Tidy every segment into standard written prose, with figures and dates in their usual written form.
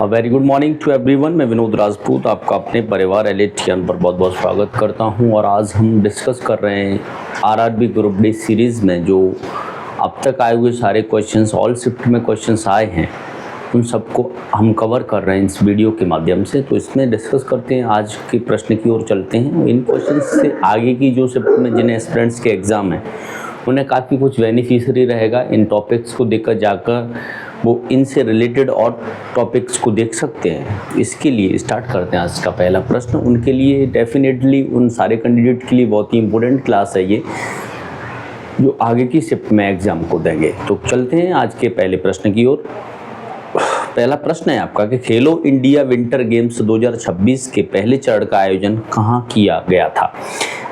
Very good morning to everyone. मैं विनोद राजपूत आपका अपने परिवार एलिट ज्ञान पर बहुत बहुत स्वागत करता हूं। और आज हम डिस्कस कर रहे हैं आरआरबी ग्रुप डी सीरीज़ में जो अब तक आए हुए सारे क्वेश्चंस, ऑल शिफ्ट में क्वेश्चंस आए हैं, उन सबको हम कवर कर रहे हैं इस वीडियो के माध्यम से। तो इसमें डिस्कस करते हैं, आज के प्रश्न की ओर चलते हैं। इन क्वेश्चन से आगे की जो शिफ्ट में जिन्हें स्टूडेंट्स के एग्ज़ाम हैं उन्हें काफ़ी कुछ बेनिफिशियरी रहेगा। इन टॉपिक्स को देखकर जाकर वो इनसे रिलेटेड और टॉपिक्स को देख सकते हैं। इसके लिए स्टार्ट करते हैं आज का पहला प्रश्न। उनके लिए डेफिनेटली, उन सारे कैंडिडेट के लिए बहुत ही इंपॉर्टेंट क्लास है ये, जो आगे की शिफ्ट में एग्ज़ाम को देंगे। तो चलते हैं आज के पहले प्रश्न की ओर। पहला प्रश्न है आपका कि खेलो इंडिया विंटर गेम्स 2026 के पहले चरण का आयोजन कहाँ किया गया था।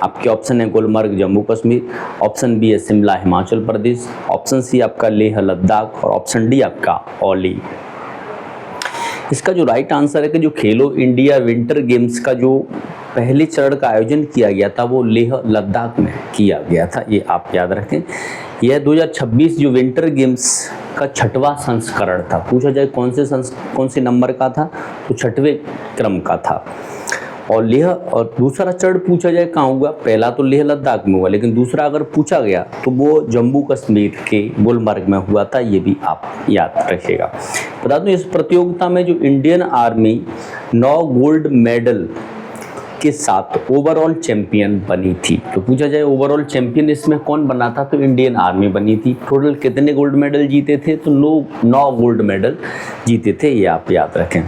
आपके ऑप्शन है गुलमर्ग जम्मू कश्मीर, ऑप्शन बी है शिमला हिमाचल प्रदेश, ऑप्शन सी आपका लेह लद्दाख और ऑप्शन डी आपका ओली। इसका जो राइट आंसर है कि जो खेलो इंडिया विंटर गेम्स का जो पहले चरण का आयोजन किया गया था वो लेह लद्दाख में किया गया था। ये आप याद रखें। यह 2026 जो विंटर गेम्स का 6वां संस्करण था। पूछा जाए कौन से नंबर का था, तो 6वें क्रम का था। और लेह, और दूसरा चरण पूछा जाए कहाँ हुआ, पहला तो लेह लद्दाख में हुआ, लेकिन दूसरा अगर पूछा गया तो वो जम्मू कश्मीर के गुलमर्ग में हुआ था। ये भी आप याद रखिएगा। बता दूं, इस प्रतियोगिता में जो इंडियन आर्मी 9 गोल्ड मेडल के साथ ओवरऑल चैंपियन बनी थी। तो पूछा जाए ओवरऑल चैंपियन इसमें कौन बना था, तो इंडियन आर्मी बनी थी। टोटल कितने गोल्ड मेडल जीते थे, तो 9 गोल्ड मेडल जीते थे। ये आप याद रखें।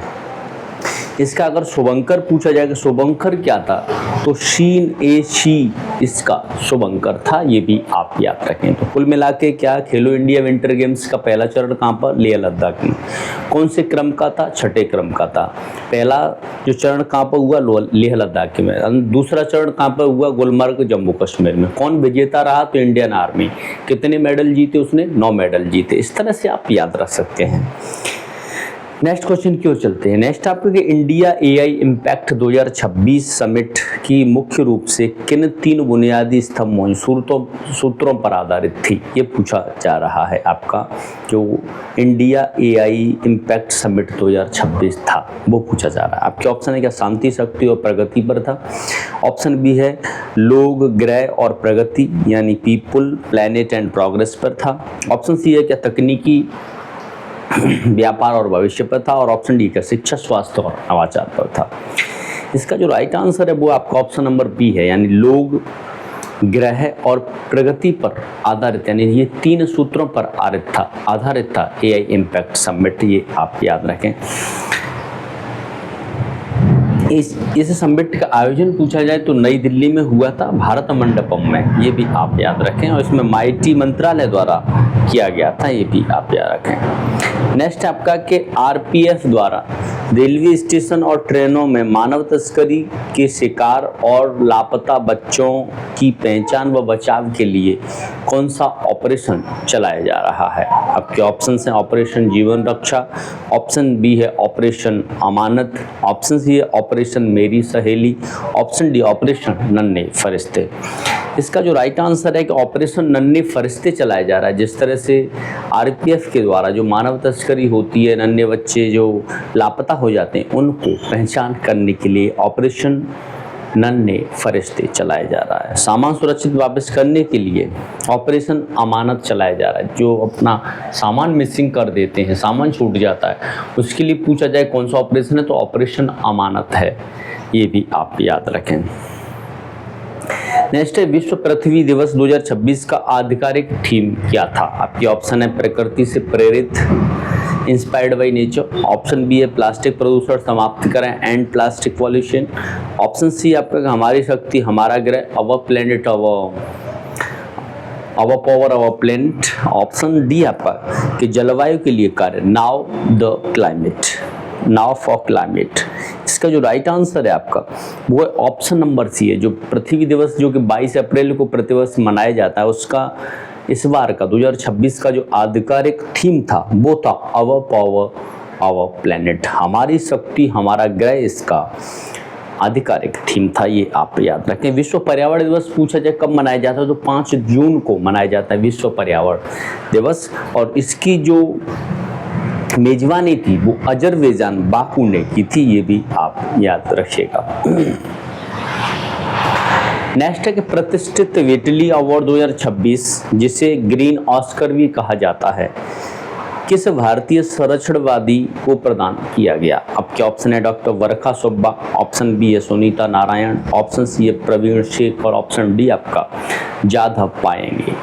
इसका अगर शुभंकर पूछा जाए कि शुभंकर क्या था, तो शीन ए शी इसका शुभंकर था। ये भी आप याद रखें। तो कुल मिला के क्या, खेलो इंडिया विंटर गेम्स का पहला चरण कहाँ पर, लेह लद्दाख में। कौन से क्रम का था, 6ठे क्रम का था। पहला जो चरण कहाँ पर हुआ, लेह लद्दाख में। दूसरा चरण कहाँ पर हुआ, गुलमर्ग जम्मू कश्मीर में। कौन विजेता रहा, तो इंडियन आर्मी। कितने मेडल जीते उसने, 9 मेडल जीते। इस तरह से आप याद रख सकते हैं। नेक्स्ट क्वेश्चन की ओर चलते हैं। नेक्स्ट आपको कि इंडिया एआई इम्पैक्ट 2026 समिट की मुख्य रूप से किन 3 बुनियादी स्तंभों सूत्रों पर आधारित थी। ये पूछा जा रहा है आपका। जो इंडिया एआई इम्पैक्ट समिट 2026 था वो पूछा जा रहा है। आपके ऑप्शन है क्या, शांति, शक्ति और प्रगति पर था। ऑप्शन बी है लोग, ग्रह और प्रगति यानी पीपुल, प्लैनेट एंड प्रोग्रेस पर था। ऑप्शन सी है क्या, तकनीकी, व्यापार और भविष्य पर था। और ऑप्शन डी का शिक्षा, स्वास्थ्य और नवाचार पर था। इसका जो राइट आंसर है वो आपका ऑप्शन नंबर बी है, यानी लोग, ग्रह और प्रगति पर आधारित, यानी ये 3 सूत्रों पर आधारित था एआई इम्पैक्ट समिट। ये आप याद रखें। इस समिट का आयोजन पूछा जाए तो नई दिल्ली में हुआ था, भारत मंडपम में। ये भी आप याद रखें। और इसमें माइटी मंत्रालय द्वारा किया गया था। ये भी आप याद रखें। नेक्स्ट आपका कि आरपीएफ द्वारा रेलवे स्टेशन और ट्रेनों में मानव तस्करी के शिकार और लापता बच्चों की पहचान व बचाव के लिए कौन सा ऑपरेशन चलाया जा रहा है। आपके ऑप्शन हैं ऑपरेशन जीवन रक्षा, ऑप्शन बी है ऑपरेशन अमानत, ऑप्शन सी है ऑपरेशन मेरी सहेली, ऑप्शन डी ऑपरेशन नन्हे फरिश्ते। इसका जो राइट आंसर है कि ऑपरेशन नन्हे फरिश्ते चलाया जा रहा है। जिस तरह से आरपीएफ के द्वारा जो मानव तस्करी होती है, नन्हे बच्चे जो लापता हो जाते हैं उनको पहचान करने के लिए ऑपरेशन नन्हे फरिश्ते चलाया जा रहा है। सामान सुरक्षित वापस करने के लिए ऑपरेशन अमानत चलाया जा रहा है। जो अपना सामान मिसिंग कर देते हैं, सामान छूट जाता है, उसके लिए पूछा जाए कौन सा ऑपरेशन है, तो ऑपरेशन अमानत है। ये भी आप याद रखें। नेक्स्ट है विश्व पृथ्वी दिवस 2026 का आधिकारिक थीम क्या था। आपके ऑप्शन है प्रकृति से प्रेरित, inspired by nature. Option B है प्लास्टिक प्रदूषण समाप्त करें, end plastic pollution. Option C आपका हमारी शक्ति हमारा ग्रह, our planet our power our planet. Option D आपका कि जलवायु के लिए कार्य, now the climate, now for climate. इसका जो राइट आंसर है आपका वो ऑप्शन नंबर सी है। जो पृथ्वी दिवस जो कि 22 अप्रैल को प्रतिवर्ष मनाया जाता है, उसका इस बार का 2026 का जो आधिकारिक थीम था वो था अवर पावर अवर प्लेनेट, हमारी शक्ति हमारा ग्रह। इसका आधिकारिक थीम था। ये आप याद रखें। विश्व पर्यावरण दिवस पूछा जाए कब मनाया जाता है, तो 5 जून को मनाया जाता है विश्व पर्यावरण दिवस। और इसकी जो मेजबानी थी वो अजरबैजान बाकू ने की थी, ये भी आप याद रखिएगा। नेक्स्ट है कि प्रतिष्ठित वेटली अवार्ड 2026 जिसे ग्रीन ऑस्कर भी कहा जाता है, किस भारतीय संरक्षणवादी को प्रदान किया गया? आपके ऑप्शन है doctor Varkha Subba, option B है सुनीता नारायण, ऑप्शन सी है प्रवीण शेख और ऑप्शन डी आपका जाधव पाएंगे।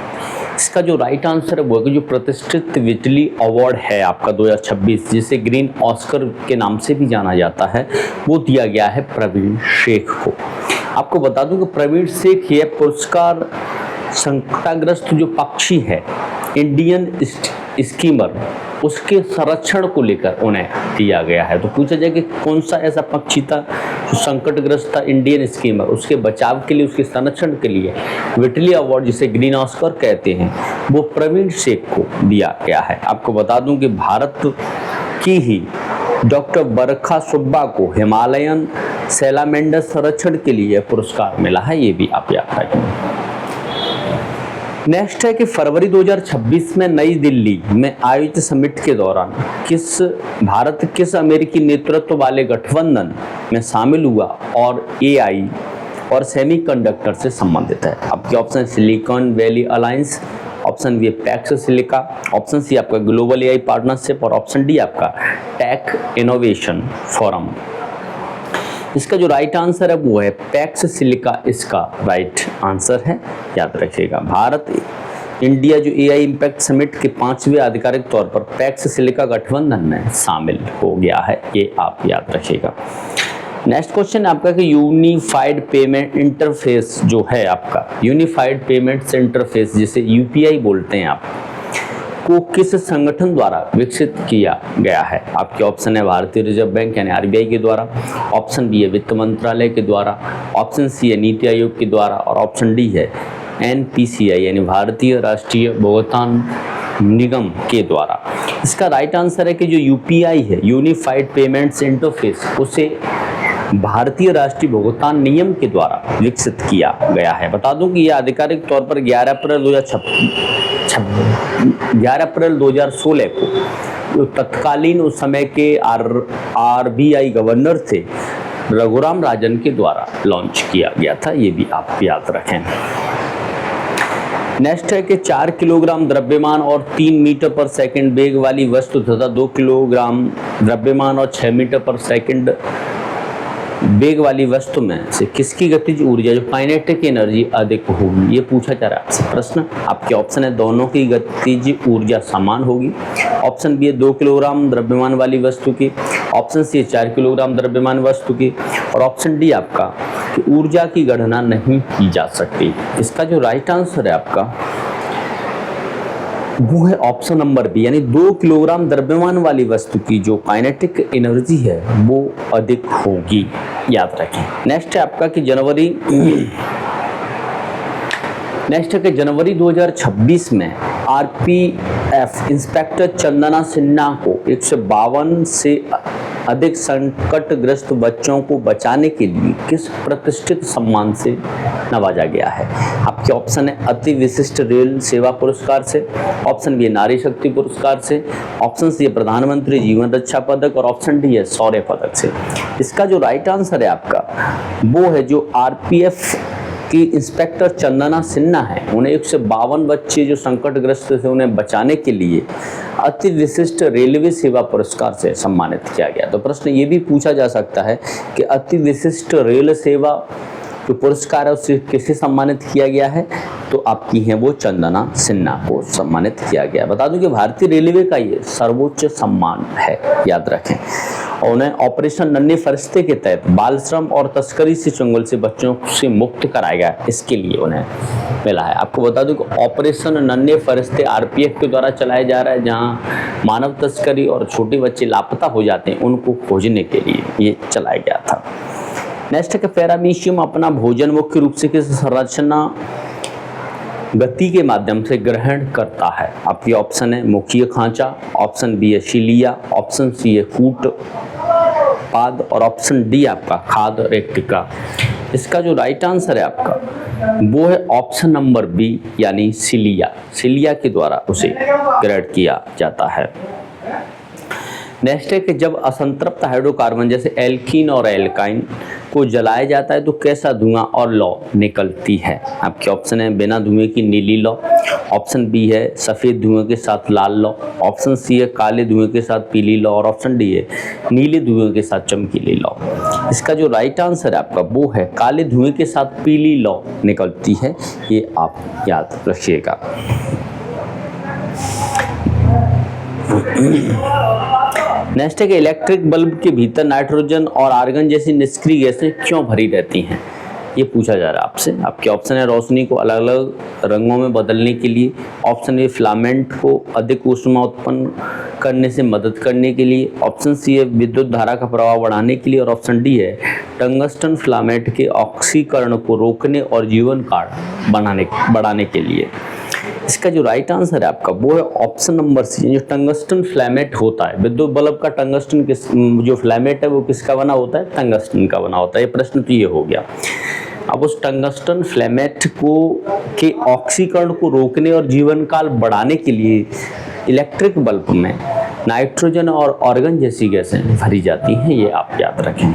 इसका जो राइट आंसर है वो है जो प्रतिष्ठित वेटली अवार्ड है आपका 2026 जिसे ग्रीन ऑस्कर के नाम से भी जाना जाता है, वो दिया गया है प्रवीण शेख को। आपको बता दूं कि प्रवीण शेख ये पुरस्कार संकटग्रस्त जो पक्षी है इंडियन स्कीमर उसके संरक्षण को लेकर उन्हें दिया गया है। तो पूछा जाए कि कौन सा ऐसा पक्षी था जो संकटग्रस्त था इंडियन स्कीमर, उसके बचाव के लिए, उसके संरक्षण के लिए वेटली अवार्ड जिसे ग्रीन ऑस्कर कहते हैं वो प्रवीण शेख को दिया गया है। आपको बता दूं कि भारत की ही डॉक्टर बरखा सुब्बा को हिमालयन सैलामेंडर संरक्षण के लिए पुरस्कार मिला है, ये भी आप याद रखें। नेक्स्ट है कि फरवरी 2026 में नई दिल्ली में आयोजित समिट के दौरान भारत किस अमेरिकी नेतृत्व वाले गठबंधन में शामिल हुआ और एआई और सेमीकंडक्टर से संबंधित है? आपके option Silicon Valley alliance, option B Pax Silica, option C आपका ग्लोबल एआई पार्टनरशिप और ऑप्शन डी आपका टेक इनोवेशन फोरम। इसका जो राइट आंसर है वो है पैक्स सिलिका, इसका राइट आंसर है, याद रखिएगा। भारत इंडिया जो एआई इम्पैक्ट समिट के 5वें आधिकारिक तौर पर पैक्स सिलिका गठबंधन में शामिल हो गया है, ये आप याद रखिएगा। नेक्स्ट क्वेश्चन है आपका कि यूनिफाइड पेमेंट इंटरफेस जो है आपका यूनिफाइड पेमेंट्स इंटरफेस जिसे यूपीआई बोलते हैं आप को किस संगठन द्वारा विकसित किया गया है? आपके ऑप्शन है भारतीय रिजर्व बैंक यानी आरबीआई के द्वारा, ऑप्शन बी है वित्त मंत्रालय के द्वारा, ऑप्शन सी है नीति आयोग के द्वारा और ऑप्शन डी है एनपीसीआई यानी भारतीय राष्ट्रीय भुगतान निगम के द्वारा। इसका राइट आंसर है कि जो यूपीआई है यूनिफाइड पेमेंट्स इंटरफेस उसे भारतीय राष्ट्रीय भुगतान नियम के द्वारा विकसित किया गया है। बता दूं कि यह आधिकारिक तौर पर 11 अप्रैल 2016 को तत्कालीन उस समय के आरबीआई गवर्नर थे रघुराम राजन के द्वारा लॉन्च किया गया था, ये भी आप याद रखें। नेक्स्ट है कि 4 किलोग्राम द्रव्यमान और 3 मीटर पर सेकंड वेग वाली वस्तु तथा 2 किलोग्राम द्रव्यमान और 6 मीटर पर सेकंड वेग वाली वस्तु में से किसकी गतिज ऊर्जा जो काइनेटिक एनर्जी अधिक होगी? ये पूछा जा रहा है आपसे प्रश्न। आपके ऑप्शन है दोनों की गतिज ऊर्जा समान होगी, ऑप्शन बी है 2 किलोग्राम द्रव्यमान वाली वस्तु की, ऑप्शन सी है 4 किलोग्राम द्रव्यमान वस्तु की और ऑप्शन डी आपका कि ऊर्जा की गणना नहीं की जा सकती। इसका जो राइट आंसर है आपका वो है ऑप्शन नंबर बी यानी 2 किलोग्राम द्रव्यमान वाली वस्तु की जो काइनेटिक एनर्जी है वो अधिक होगी, याद रखें। नेक्स्ट है आपका कि जनवरी 2026 में आरपीएफ इंस्पेक्टर चंदना सिन्हा को 152 से अधिक संकटग्रस्त बच्चों को बचाने के लिए किस प्रतिष्ठित सम्मान से नवाजा गया है? आपके ऑप्शन है अति विशिष्ट रेल सेवा पुरस्कार से, ऑप्शन बी है नारी शक्ति पुरस्कार से, ऑप्शन सी है प्रधानमंत्री जीवन रक्षा पदक और ऑप्शन डी है शौर्य पदक से। इसका जो राइट आंसर है आपका वो है जो आरपीएफ कि इंस्पेक्टर चंदना सिन्हा है उन्हें 152 बच्चे जो संकटग्रस्त थे उन्हें बचाने के लिए अति विशिष्ट रेलवे सेवा पुरस्कार से सम्मानित किया गया। तो प्रश्न ये भी पूछा जा सकता है कि अति विशिष्ट रेल सेवा जो पुरस्कार है उससे किसे सम्मानित किया गया है? तो आपकी है वो चंदना सिन्हा को सम्मानित किया गया। बता दूं कि भारतीय रेलवे का ये सर्वोच्च सम्मान है, याद रखें। और उन्हें ऑपरेशन नन्हे फरिश्ते के तहत बाल श्रम और तस्करी से चंगुल से बच्चों से मुक्त कराया गया, इसके लिए उन्हें मिला है। आपको बता दूं कि ऑपरेशन नन्हे फरिश्ते आरपीएफ के द्वारा चलाया जा रहा है, जहां मानव तस्करी और छोटे बच्चे लापता हो जाते हैं उनको खोजने के लिए ये चलाया गया था। नेक्स्ट है कि पैरामीशियम अपना भोजन मुख्य रूप से किस संरचना गति के माध्यम से ग्रहण करता है? आपकी ऑप्शन है मुखीय खांचा, ऑप्शन बी है शिलिया, ऑप्शन सी है कूट पाद और ऑप्शन डी आपका खाद रेक्टिका। इसका जो राइट आंसर है आपका वो है ऑप्शन नंबर बी यानी सिलिया के द्वारा उसे ग्रहण किया जाता है। नेक्स्ट है कि जब असंतृप्त हाइड्रोकार्बन जैसे एल्कीन और एल्काइन को जलाया जाता है तो कैसा धुआं और लौ निकलती है। आपके ऑप्शन है बिना धुएं की नीली लौ, ऑप्शन बी है सफ़ेद धुएं के साथ लाल लौ, ऑप्शन सी है काले धुएं के साथ पीली लौ और ऑप्शन डी है नीले धुएं के साथ चमकीली लौ। इसका जो राइट आंसर है आपका वो है काले धुएं के साथ पीली लौ निकलती है, ये आप याद रखिएगा। नेक्स्ट है कि इलेक्ट्रिक बल्ब के भीतर नाइट्रोजन और आर्गन जैसी निष्क्रिय गैसें क्यों भरी रहती हैं, ये पूछा जा रहा है आपसे। आपके ऑप्शन है रोशनी को अलग अलग रंगों में बदलने के लिए, ऑप्शन ए फिलामेंट को अधिक ऊष्मा उत्पन्न करने से मदद करने के लिए, ऑप्शन सी है विद्युत धारा का प्रवाह बढ़ाने के लिए और ऑप्शन डी है टंगस्टन फिलामेंट के ऑक्सीकरण को रोकने और जीवन काल बढ़ाने के लिए। इसका जो राइट आंसर है आपका वो है ऑप्शन नंबर सी। जो टंगस्टन फिलामेंट होता है, विद्युत बल्ब का टंगस्टन जो फिलामेंट है वो किसका बना होता है, टंगस्टन का बना होता है। ये प्रश्न तो ये हो गया। अब उस टंगस्टन फिलामेंट के ऑक्सीकरण को रोकने और जीवन काल बढ़ाने के लिए इलेक्ट्रिक बल्ब में नाइट्रोजन और आर्गन जैसी गैसें भरी जाती हैं, ये आप याद रखें।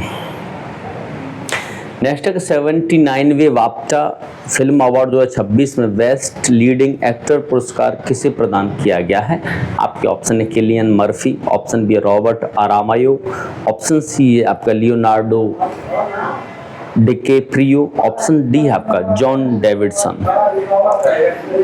नेक्स्ट है 79वें बाफ्टा फिल्म अवार्ड 2026 में बेस्ट लीडिंग एक्टर पुरस्कार किसे प्रदान किया गया है। आपके ऑप्शन है किलियन मर्फी, ऑप्शन बी है रॉबर्ट आरामायो, ऑप्शन सी है आपका लियोनार्डो डिकैप्रियो, ऑप्शन डी है आपका जॉन डेविडसन।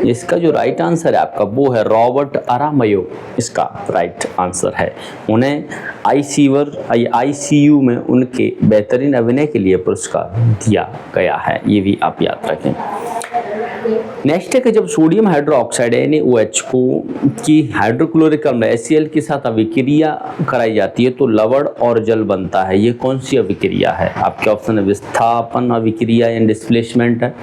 इसका जो राइट आंसर है आपका वो है रॉबर्ट आरामायो, इसका राइट आंसर है। उन्हें आईसीयू में उनके बेहतरीन अभिनय के लिए पुरस्कार दिया गया है, ये भी आप याद रखें। नेक्स्ट है कि जब सोडियम हाइड्रोक्साइड NaOH की हाइड्रोक्लोरिक अम्ल HCl के साथ अभिक्रिया कराई जाती है तो लवण और जल बनता है, ये कौन सी अभिक्रिया है। आपके ऑप्शन है विस्थापन अभिक्रिया यानी डिस्प्लेसमेंट है,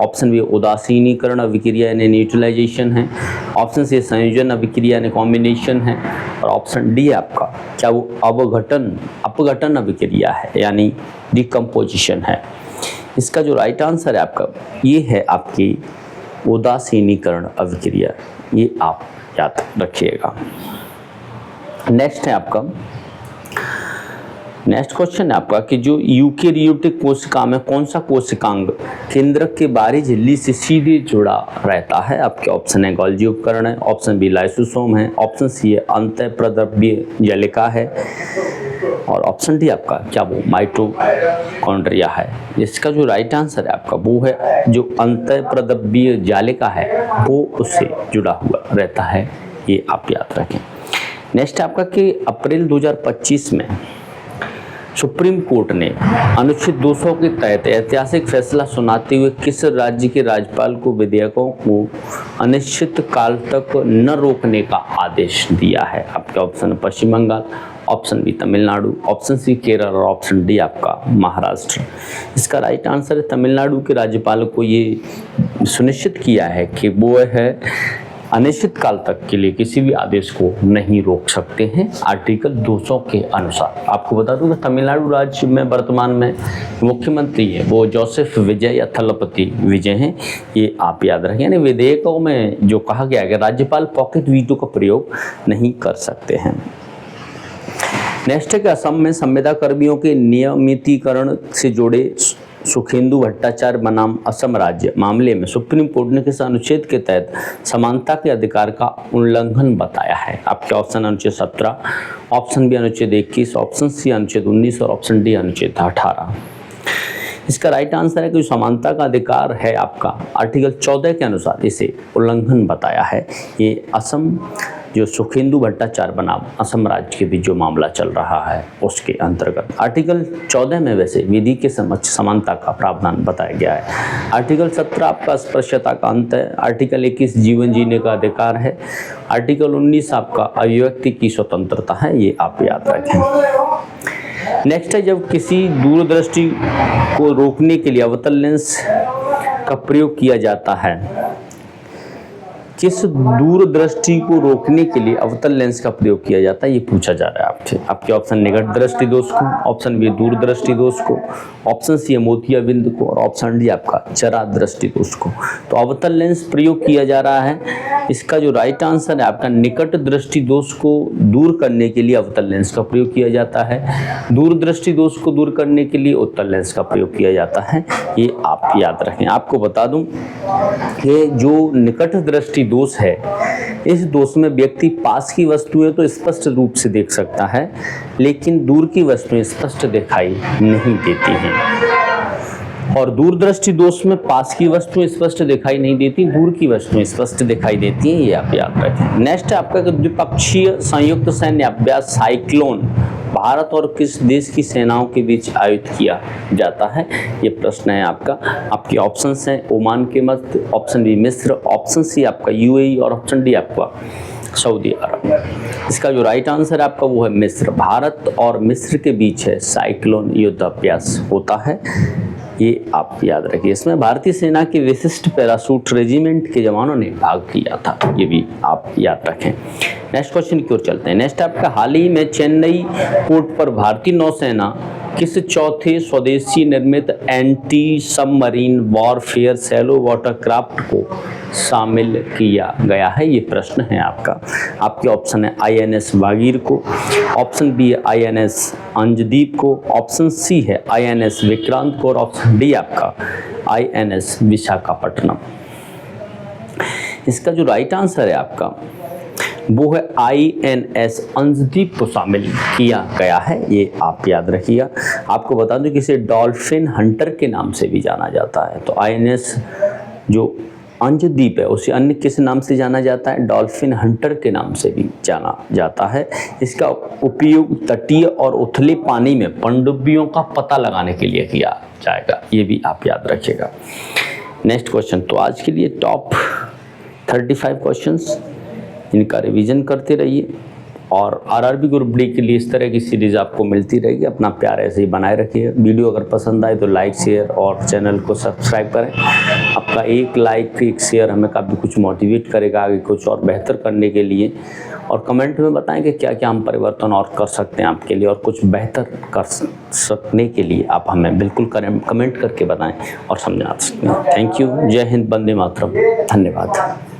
ऑप्शन बी उदासीनीकरण अभिक्रिया यानी न्यूट्रलाइजेशन है, ऑप्शन सी संयोजन अभिक्रिया यानी कॉम्बिनेशन है और ऑप्शन डी है आपका क्या वो अपघटन अभिक्रिया है यानी डिकम्पोजिशन है। इसका जो राइट आंसर है आपका ये है आपकी उदासीनीकरण अभिक्रिया, ये आप याद रखिएगा। नेक्स्ट क्वेश्चन है आपका कि जो यूकेरियोटिक कोशिका में कौन सा कोशिकांग केंद्रक के बाहरी झिल्ली से सीधे जुड़ा रहता है। आपके ऑप्शन है गोल्जी उपकरण है, ऑप्शन बी लाइसोसोम है, ऑप्शन सी है अंतःप्रद्रव्य जालिका है और ऑप्शन डी आपका क्या वो माइटोकॉन्ड्रिया है। इसका जो राइट आंसर है आपका वो है जो अंतःप्रद्रव्य जालिका है वो उससे जुड़ा हुआ रहता है, ये आप याद रखें। नेक्स्ट आपका कि अप्रैल 2025 में सुप्रीम कोर्ट ने अनुच्छेद 200 के तहत ऐतिहासिक फैसला सुनाते हुए किस राज्य के राज्यपाल को विधेयकों को अनिश्चित काल तक न रोकने का आदेश दिया है। आपके ऑप्शन है Paschim Bengal, option B Tamil Nadu, option C Kerala और ऑप्शन डी आपका महाराष्ट्र। इसका राइट आंसर है तमिलनाडु के राज्यपाल को ये सुनिश्चित किया है कि वो है अनिश्चित काल तक के लिए किसी भी आदेश को नहीं रोक सकते हैं आर्टिकल 200 के अनुसार। आपको बता दूं कि तमिलनाडु राज्य में वर्तमान में मुख्यमंत्री है वो जोसेफ विजय या थलपति विजय हैं, ये आप याद रखें। यानी विधेयकों में जो कहा गया है कि राज्यपाल पॉकेट वीटो का प्रयोग नहीं कर सकते हैं। नेक्स्ट है कि असम में संविदा कर्मियों के नियमितीकरण से जुड़े सुखेंदु भट्टाचार्य बनाम असम राज्य मामले में सुप्रीम कोर्ट ने किस अनुच्छेद के तहत समानता के अधिकार का उल्लंघन बताया है। आपके ऑप्शन अनुच्छेद 17, ऑप्शन बी अनुच्छेद 21, ऑप्शन सी अनुच्छेद 19 और ऑप्शन डी अनुच्छेद 18। इसका राइट आंसर है कि जो समानता का अधिकार है आपका आर्टिकल 14 के अनुसार इसे उल्लंघन बताया है। ये असम जो सुखेंदु भट्टाचार्य बनाम असम राज्य के बीच जो मामला चल रहा है उसके अंतर्गत आर्टिकल 14 में वैसे विधि के समक्ष समानता का प्रावधान बताया गया है। आर्टिकल 17 आपका अस्पृश्यता का अंत है, आर्टिकल 21 जीवन जीने का अधिकार है, आर्टिकल 19 आपका अभिव्यक्ति की स्वतंत्रता है, ये आप याद रखें। नेक्स्ट है जब किसी दूरदृष्टि को रोकने के लिए अवतल लेंस का प्रयोग किया जाता है किस दूरदृष्टि को रोकने के लिए अवतल लेंस का प्रयोग किया जाता है, ये पूछा जा रहा है आपसे। आपके ऑप्शन निकट दृष्टि दोष को, ऑप्शन बी दूरदृष्टि दोष को, ऑप्शन सी मोतियाबिंद को और ऑप्शन डी आपका चरा दृष्टि दोष को। तो अवतल लेंस प्रयोग किया जा रहा है, इसका जो राइट आंसर है आपका निकट दृष्टि दोष को दूर करने के लिए अवतल लेंस का प्रयोग किया जाता है, दूरदृष्टि दोष को दूर करने के लिए उत्तल लेंस का प्रयोग किया जाता है। ये आप याद रखें। आपको बता दूं कि जो निकट दृष्टि दोष है, इस दोष में व्यक्ति पास की वस्तुएं तो स्पष्ट रूप से देख सकता है, लेकिन दूर की वस्तुएं स्पष्ट दिखाई नहीं देती हैं। और दूरदृष्टि दोष में पास की वस्तुएं स्पष्ट दिखाई नहीं देती, दूर की वस्तुएं स्पष्ट दिखाई देती हैं, ये आप याद रखें। नेक्स्ट है आपका द्विपक्षीय संयुक्त सैन्य अभ्यास साइक्लोन भारत और किस देश की सेनाओं के बीच आयोजित किया जाता है, ये प्रश्न है आपका। आपके ऑप्शंस हैं ओमान के मध्य, ऑप्शन बी मिस्र, ऑप्शन सी आपका यूएई और ऑप्शन डी आपका सऊदी अरब। इसका जो राइट आंसर है आपका वो है मिस्र। भारत और मिस्र के बीच है साइक्लोन युद्धाभ्यास होता है, ये आप याद रखिए। इसमें भारतीय सेना के विशिष्ट पैराशूट रेजिमेंट के जवानों ने भाग लिया था, ये भी आप याद रखें। नेक्स्ट क्वेश्चन की ओर चलते हैं। नेक्स्ट आपका हाल ही में चेन्नई पोर्ट पर भारतीय नौसेना किस चौथे स्वदेशी निर्मित anti submarine warfare shallow watercraft को शामिल किया गया है, ये प्रश्न है आपका। आपके ऑप्शन है आईएनएस वागीर को, ऑप्शन बी है आईएनएस अंजदीप को, ऑप्शन सी है आईएनएस विक्रांत को और ऑप्शन डी आपका आईएनएस विशाखापट्टनम। इसका जो राइट आंसर है आपका वो है आईएनएस अंजदीप को शामिल किया गया है, ये आप याद रखिएगा। आपको बता दूं कि इसे डॉल्फिन हंटर के नाम से भी जाना जाता है। तो आईएनएस जो अंजदीप है उसे अन्य किस नाम से जाना जाता है, डॉल्फिन हंटर के नाम से भी जाना जाता है। इसका उपयोग तटीय और उथले पानी में पनडुब्बियों का पता लगाने के लिए किया जाएगा, ये भी आप याद रखिएगा। नेक्स्ट क्वेश्चन, तो आज के लिए टॉप 35 क्वेश्चंस, इनका रिवीजन करते रहिए और आरआरबी ग्रुप डी के लिए इस तरह की सीरीज़ आपको मिलती रहेगी। अपना प्यार ऐसे ही बनाए रखिए। वीडियो अगर पसंद आए तो लाइक शेयर और चैनल को सब्सक्राइब करें। आपका एक लाइक एक शेयर हमें काफ़ी कुछ मोटिवेट करेगा आगे कुछ और बेहतर करने के लिए। और कमेंट में बताएं कि क्या क्या हम परिवर्तन और कर सकते हैं आपके लिए और कुछ बेहतर कर सकने के लिए आप हमें बिल्कुल कमेंट करके बताएं और समझा सकते हैं। Thank you. जय हिंद, वंदे मातरम। धन्यवाद।